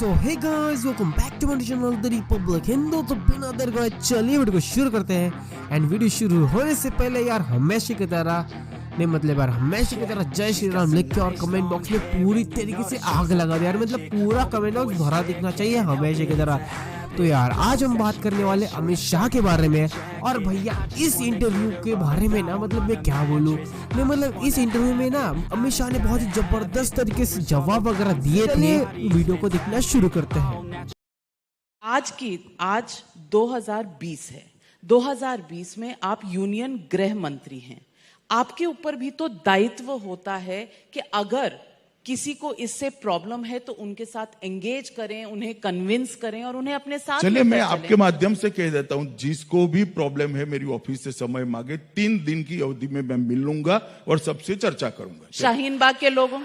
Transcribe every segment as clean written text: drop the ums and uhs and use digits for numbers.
So hey guys, welcome back to my channel the republic Hindu. तो बिना देर गए चलिए वीडियो को शुरू करते हैं। एंड वीडियो शुरू होने से पहले यार हमेशा की तरह जय श्री राम लिख के और कमेंट बॉक्स में पूरी तरीके से आग लगा दे यार। मतलब पूरा कमेंट बॉक्स भरा दिखना चाहिए हमेशा की तरह। तो यार आज हम बात करने वाले अमित शाह के बारे में। और भैया इस इंटरव्यू के बारे में ना, मतलब मैं क्या बोलूं, नहीं मतलब इस इंटरव्यू में ना अमित शाह ने बहुत ही जबरदस्त तरीके से जवाब वगैरह दिए थे। वीडियो को देखना शुरू करते हैं। आज 2020 है। 2020 में आप यूनियन गृह मंत्री हैं। आपके ऊपर भी तो दायित्व होता है कि अगर किसी को इससे प्रॉब्लम है तो उनके साथ एंगेज करें, उन्हें कन्विंस करें और उन्हें अपने साथ। चलिए मैं आपके माध्यम से कह देता हूं, जिसको भी प्रॉब्लम है मेरी ऑफिस से समय मांगे, 3 दिन की अवधि में मैं मिल लूंगा और सबसे चर्चा करूंगा। शाहीन बाग के लोगों,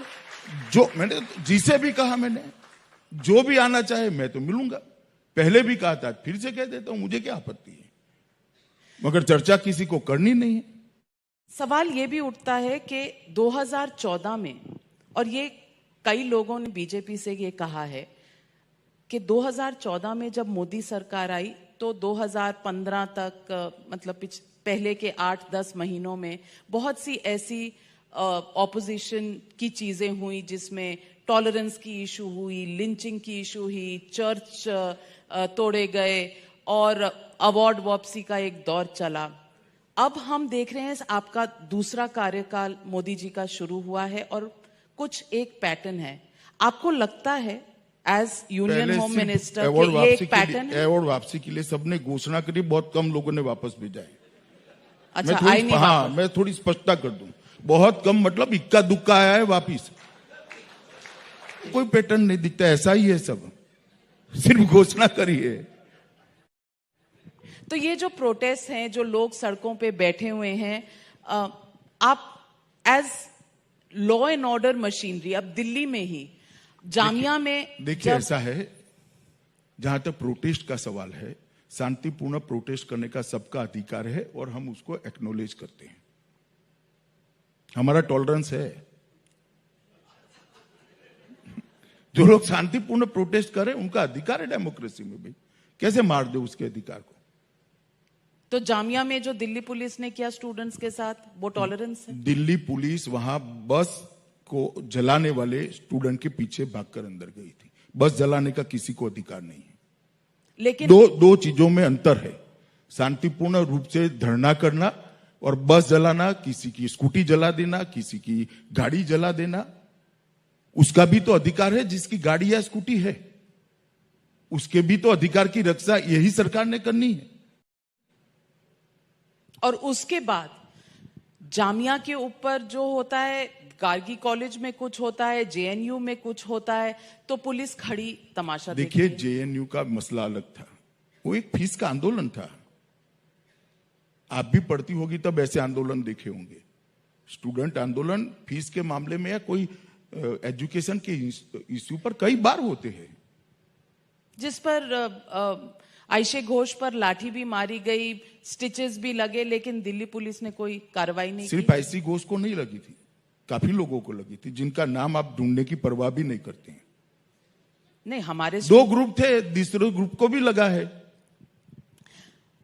जो मैंने जिसे भी कहा, मैंने जो भी आना चाहे मैं तो मिलूंगा। पहले भी कहा था, फिर से कह देता हूं, मुझे क्या आपत्ति है, मगर चर्चा किसी को करनी नहीं है। सवाल यह भी उठता है कि 2014 में, और ये कई लोगों ने बीजेपी से ये कहा है कि 2014 में जब मोदी सरकार आई तो 2015 तक मतलब पहले के 8-10 महीनों में बहुत सी ऐसी ऑपोजिशन की चीजें हुई जिसमें टॉलरेंस की इशू हुई, लिंचिंग की इशू हुई, चर्च तोड़े गए और अवार्ड वापसी का एक दौर चला। अब हम देख रहे हैं आपका दूसरा कार्यकाल मोदी जी का शुरू हुआ है और कुछ एक पैटर्न है। आपको लगता है एज यूनियन होम मिनिस्टर ये एक पैटर्न है? अवार्ड वापसी के लिए सबने घोषणा करी, बहुत कम लोगों ने वापस भेजा है। अच्छा, मैं थोड़ी स्पष्टता कर दूं, बहुत कम, मतलब इक्का दुक्का आया है वापिस। कोई पैटर्न नहीं दिखता, ऐसा ही है सब, सिर्फ घोषणा करी है। तो ये जो प्रोटेस्ट हैं, जो लोग सड़कों पे बैठे हुए हैं, आप as law and order machinery, अब दिल्ली में ही जामिया में देखिए ऐसा है, जहां तक प्रोटेस्ट का सवाल है, शांतिपूर्ण प्रोटेस्ट करने का सबका अधिकार है और हम उसको एक्नॉलेज करते हैं। हमारा टॉलरेंस है। जो लोग शांतिपूर्ण प्रोटेस्ट करें उनका अधिकार है डेमोक्रेसी में। भाई कैसे मार दे उसके अधिकार को? तो जामिया में जो दिल्ली पुलिस ने किया स्टूडेंट्स के साथ, वो टॉलरेंस है? दिल्ली पुलिस वहां बस को जलाने वाले स्टूडेंट के पीछे भागकर अंदर गई थी। बस जलाने का किसी को अधिकार नहीं है। लेकिन दो चीजों में अंतर है, शांतिपूर्ण रूप से धरना करना और बस जलाना, किसी की स्कूटी जला देना, किसी की गाड़ी जला देना। उसका भी तो अधिकार है, जिसकी गाड़ी या स्कूटी है उसके भी तो अधिकार की रक्षा यही सरकार ने करनी है। और उसके बाद जामिया के ऊपर जो होता है, गार्गी कॉलेज में कुछ होता है, जेएनयू में कुछ होता है, तो पुलिस खड़ी तमाशा देखती है। देखिए जेएनयू का मसला अलग था, वो एक फीस का आंदोलन था। आप भी पढ़ती होगी तब ऐसे आंदोलन देखे होंगे। स्टूडेंट आंदोलन फीस के मामले में या कोई एजुकेशन के इश्यू पर कई बार होते हैं, जिस पर आयशे घोष पर लाठी भी मारी गई, स्टिचेस भी लगे, लेकिन दिल्ली पुलिस ने कोई कार्रवाई नहीं की। सिर्फ आयशे घोष को नहीं लगी थी, काफी लोगों को लगी थी, जिनका नाम आप ढूंढने की परवाह भी नहीं करते हैं। नहीं, हमारे 2 ग्रुप थे, तीसरे ग्रुप को भी लगा है।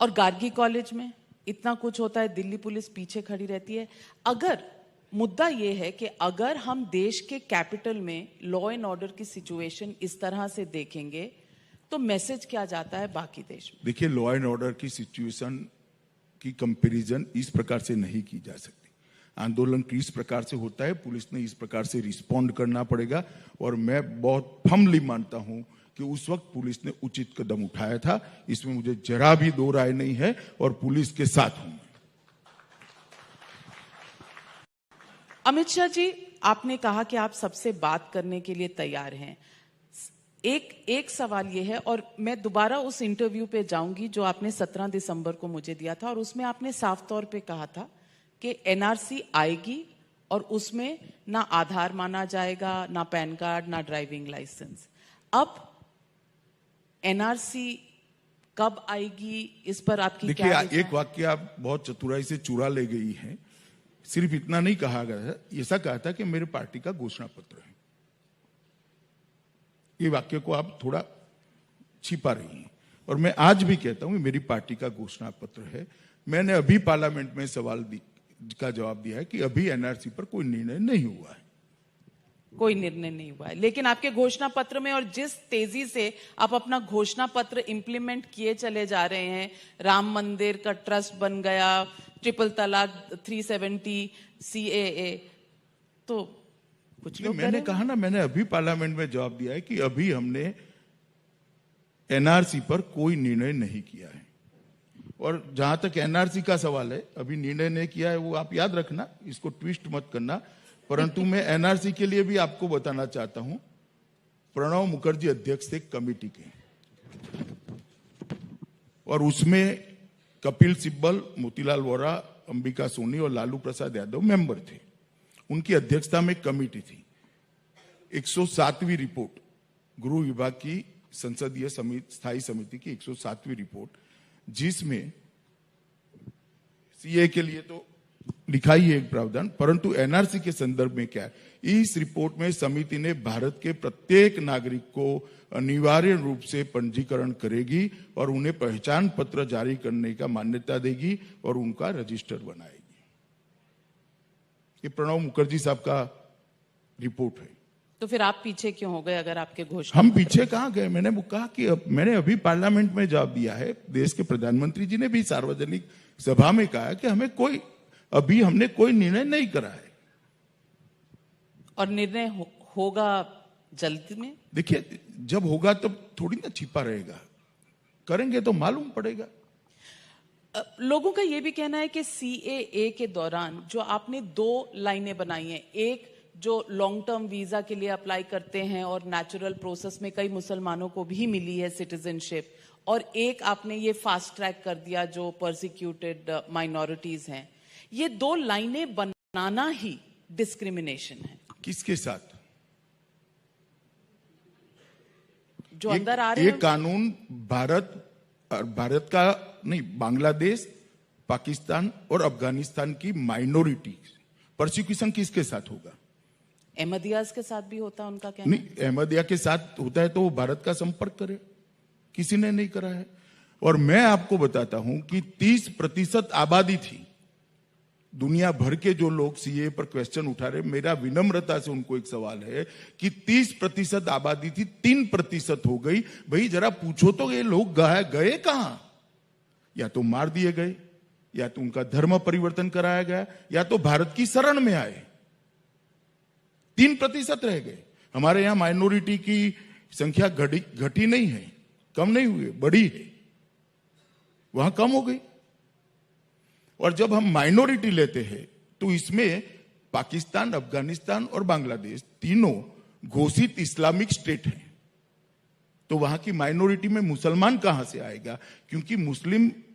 और गार्गी कॉलेज में इतना कुछ होता है, दिल्ली पुलिस पीछे खड़ी रहती है। अगर मुद्दा यह है कि अगर हम देश के कैपिटल में लॉ एंड ऑर्डर की सिचुएशन इस तरह से देखेंगे तो मैसेज क्या जाता है बाकी देश में? देखिए, लॉ एंड ऑर्डर की सिचुएशन की कंपैरिजन इस प्रकार से नहीं की जा सकती। आंदोलन किस प्रकार से होता है, पुलिस ने इस प्रकार से रिस्पॉन्ड करना पड़ेगा। और मैं बहुत फर्मली मानता हूं कि उस वक्त पुलिस ने उचित कदम उठाया था, इसमें मुझे जरा भी दो राय नहीं है और पुलिस के साथ हूं। अमित शाह जी, आपने कहा कि आप सबसे बात करने के लिए तैयार हैं। एक सवाल यह है, और मैं दोबारा उस इंटरव्यू पे जाऊंगी जो आपने 17 दिसंबर को मुझे दिया था, और उसमें आपने साफ तौर पे कहा था कि एनआरसी आएगी और उसमें ना आधार माना जाएगा, ना पैन कार्ड, ना ड्राइविंग लाइसेंस। अब एनआरसी कब आएगी, इस पर आपकी क्या राय है? देखिए, एक वाक्य आप बहुत चतुराई से चुरा ले गई है। सिर्फ इतना नहीं कहा गया, ऐसा कहा था कि मेरे पार्टी का घोषणा पत्र है। ये वाक्य को आप थोड़ा छिपा रही हैं। और मैं आज भी कहता हूं, मेरी पार्टी का घोषणा पत्र है। मैंने अभी पार्लियामेंट में सवाल का जवाब दिया है कि अभी एनआरसी पर कोई निर्णय नहीं हुआ है। कोई निर्णय नहीं हुआ है, लेकिन आपके घोषणा पत्र में और जिस तेजी से आप अपना घोषणा पत्र इंप्लीमेंट किए चले जा रहे हैं, राम मंदिर का ट्रस्ट बन गया, ट्रिपल तलाक, 370, CAA, तो कुछ लोग मैंने कहा ना, मैंने अभी पार्लियामेंट में जवाब दिया है कि अभी हमने एनआरसी पर कोई निर्णय नहीं किया है। और जहां तक एनआरसी का सवाल है, अभी निर्णय नहीं किया है, वो आप याद रखना, इसको ट्विस्ट मत करना। परंतु मैं एनआरसी के लिए भी आपको बताना चाहता हूं, प्रणब मुखर्जी अध्यक्ष थे कमेटी के, और उसमें कपिल सिब्बल, मोतीलाल वोरा, अंबिका सोनी और लालू प्रसाद यादव मेंबर थे। उनकी अध्यक्षता में कमेटी थी। 107वीं रिपोर्ट, गृह विभाग की संसदीय स्थायी समिति की 107वीं रिपोर्ट, जिसमें सीए के लिए तो लिखा ही है एक प्रावधान, परंतु एनआरसी के संदर्भ में क्या है, इस रिपोर्ट में समिति ने भारत के प्रत्येक नागरिक को अनिवार्य रूप से पंजीकरण करेगी और उन्हें पहचान पत्र जारी करने का मान्यता देगी और उनका रजिस्टर बनाएगी। ये प्रणब मुखर्जी साहब का रिपोर्ट है। तो फिर आप पीछे क्यों हो गए? अगर आपके घोषणा हम पीछे कहां गए? मैंने कहा कि मैंने अभी पार्लियामेंट में जवाब दिया है। देश के प्रधानमंत्री जी ने भी सार्वजनिक सभा में कहा कि अभी हमने कोई निर्णय नहीं करा है। और निर्णय होगा जल्द में? देखिए, जब होगा तब थोड़ी ना छिपा रहेगा, करेंगे तो मालूम पड़ेगा। लोगों का यह भी कहना है कि CAA के दौरान जो आपने 2 लाइनें बनाई हैं, एक जो लॉन्ग टर्म वीजा के लिए अप्लाई करते हैं और नेचुरल प्रोसेस में कई मुसलमानों को भी मिली है सिटीजनशिप, और एक आपने ये फास्ट ट्रैक कर दिया जो परसिक्यूटेड माइनॉरिटीज हैं, ये 2 लाइनें बनाना ही डिस्क्रिमिनेशन है। किसके साथ? जो अंदर आ रहे हैं। ये कानून भारत का नहीं, बांग्लादेश, पाकिस्तान और अफगानिस्तान की माइनॉरिटी परसिक्यूशन किसके साथ होगा? अहमदियाज के साथ भी होता है, उनका कहना नहीं, अहमदिया के साथ होता है तो वो भारत का संपर्क करे, किसी ने नहीं करा है। और मैं आपको बताता हूं कि 30% आबादी थी दुनिया भर के जो लोग सीए पर क्वेश्चन उठा रहे। मेरा विनम्रता से उनको एक सवाल है कि 30% आबादी थी, 3% हो गई। भाई जरा पूछो तो ये लोग गए कहां? या तो मार दिए गए, या तो उनका धर्म परिवर्तन कराया गया, या तो भारत की शरण में आए। 3% रह गए। हमारे यहां माइनॉरिटी की संख्या घटी नहीं है, कम नहीं हुई, बढ़ी है, वहां कम हो गई। और जब हम माइनॉरिटी लेते हैं तो इसमें पाकिस्तान, अफगानिस्तान और बांग्लादेश तीनों घोषित इस्लामिक स्टेट हैं। तो वहां की माइनॉरिटी में मुसलमान कहां से आएगा? क्योंकि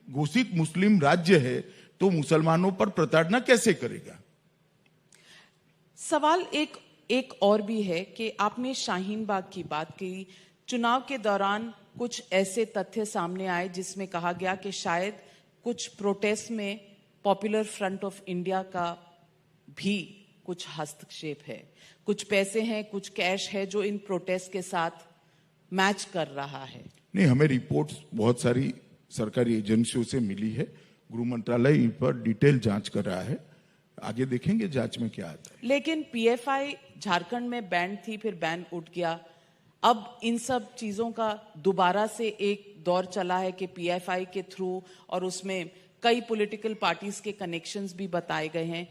घोषित मुस्लिम राज्य है, तो मुसलमानों पर प्रताड़ना कैसे करेगा? सवाल एक और भी है कि आपने शाहीन बाग की बात की। चुनाव के दौरान कुछ ऐसे तथ्य सामने आए जिसमें कहा गया कि शायद कुछ प्रोटेस्ट में पॉपुलर फ्रंट ऑफ इंडिया का भी कुछ हस्तक्षेप है, कुछ पैसे हैं, कुछ कैश है जो इन प्रोटेस्ट के साथ मैच कर रहा है। नहीं, हमें रिपोर्ट्स बहुत सारी सरकारी एजेंसियों से मिली है। गृह मंत्रालय इन पर डिटेल जांच कर रहा है, आगे देखेंगे जांच में क्या आता है। लेकिन PFI झारखंड में बैन थी, फिर बैन उठ गया। अब इन सब चीजों का दोबारा से एक दौर चला है कि PFI के थ्रू, और उसमें कई पॉलिटिकल पार्टीज के कनेक्शंस भी बताए गए हैं।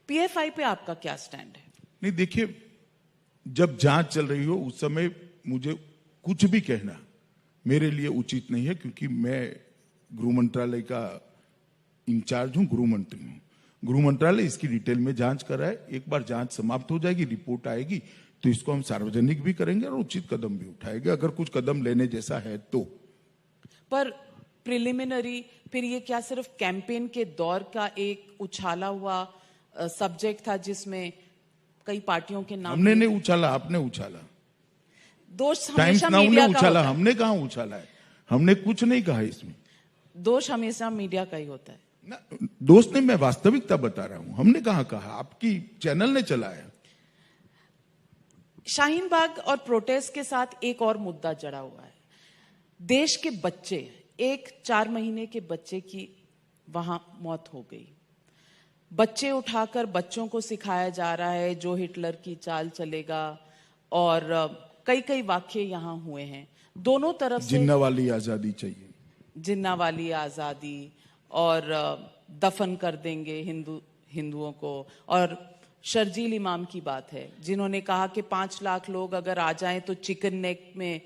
PFI पे आपका क्या स्टैंड है? नहीं, देखिए, जब जांच चल रही हो उस समय मुझे कुछ भी कहना मेरे लिए उचित नहीं है, क्योंकि मैं गृह मंत्रालय का इंचार्ज हूं, गृह मंत्री हूं। गृह मंत्रालय इसकी डिटेल में जांच कर रहा है। एक बार जांच समाप्त हो जाएगी, रिपोर्ट आएगी, तो इसको हम सार्वजनिक भी करेंगे और उचित कदम भी उठाएंगे, अगर कुछ कदम लेने जैसा है तो। पर प्रिलिमिनरी, फिर ये क्या सिर्फ कैंपेन के दौर का एक उछाला हुआ सब्जेक्ट था जिसमें कई पार्टियों के नाम? हमने नहीं उछाला, आपने उछाला। दोष टाइम्स हमेशा नाउ ने मीडिया का उछाला, होता है। हमने कहां उछाला है? हमने कुछ नहीं कहा इसमें। दोष हमेशा मीडिया का ही होता है ना, दोस्त नहीं, मैं वास्तविकता बता रहा हूं। हमने कहां कहा? आपकी चैनल ने चलाया। शाहीन बाग और प्रोटेस्ट के साथ एक और मुद्दा जड़ा हुआ है। देश के बच्चे, एक 4 महीने के बच्चे की वहां मौत हो गई। बच्चे उठाकर बच्चों को सिखाया जा रहा है जो हिटलर की चाल चलेगा, और कई कई वाक्य यहाँ हुए हैं दोनों तरफ से। जिन्ना वाली आजादी चाहिए, जिन्ना वाली आजादी, और दफन कर देंगे हिंदुओं को। और शर्जील इमाम की बात है जिन्होंने कहा कि 5 लाख लोग अगर आ जाएं तो चिकन नेक में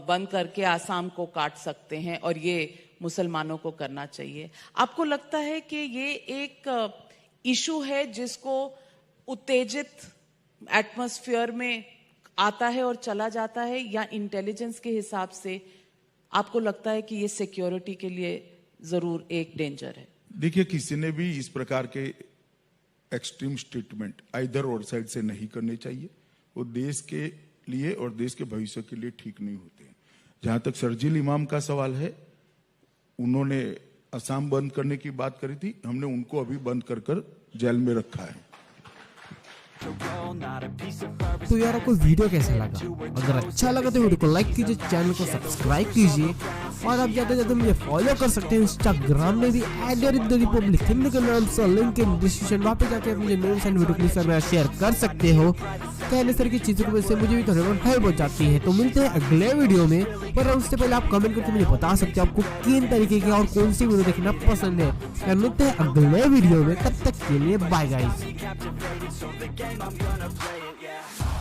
बंद करके आसाम को काट सकते हैं, और ये मुसलमानों को करना चाहिए। आपको लगता है कि ये एक इशू है जिसको उत्तेजित एटमॉस्फेयर में आता है और चला जाता है, या इंटेलिजेंस के हिसाब से आपको लगता है कि ये सिक्योरिटी के लिए जरूर एक डेंजर है? देखिए, किसी ने भी इस प्रकार के एक्सट्रीम स्टेटमेंट आइदर और साइड से नहीं करने चाहिए। वो देश के लिए और देश के भविष्य के लिए ठीक नहीं होते हैं। जहां तक शर्जील इमाम का सवाल है, उन्होंने असम बंद करने की बात करी थी, हमने उनको अभी बंद कर जेल में रखा है। तो यार आपको वीडियो कैसा लगा? अगर अच्छा लगा तो वीडियो को लाइक कीजिए, चैनल को सब्सक्राइब कीजिए, और आप जाते जाते मुझे फॉलो कर सकते हैं इंस्टाग्राम में भी @रिपब्लिक हिंदी के नाम से, लिंक इन डिस्क्रिप्शन। वहाँ पे जाके मुझे न्यूज़ एंड वीडियो क्लिप्स में शेयर कर सकते हो। कहने सर की चीजों की वजह से मुझे भी थोड़ी बहुत हेल्प हो जाती है। तो मिलते हैं अगले वीडियो में, पर उससे पहले आप कमेंट करके मुझे बता सकते हो आपको किन तरीके की और कौन सी वीडियो देखना पसंद है। यार मिलते हैं अगले वीडियो में, तब तक के लिए bye guys. I'm gonna play it, yeah.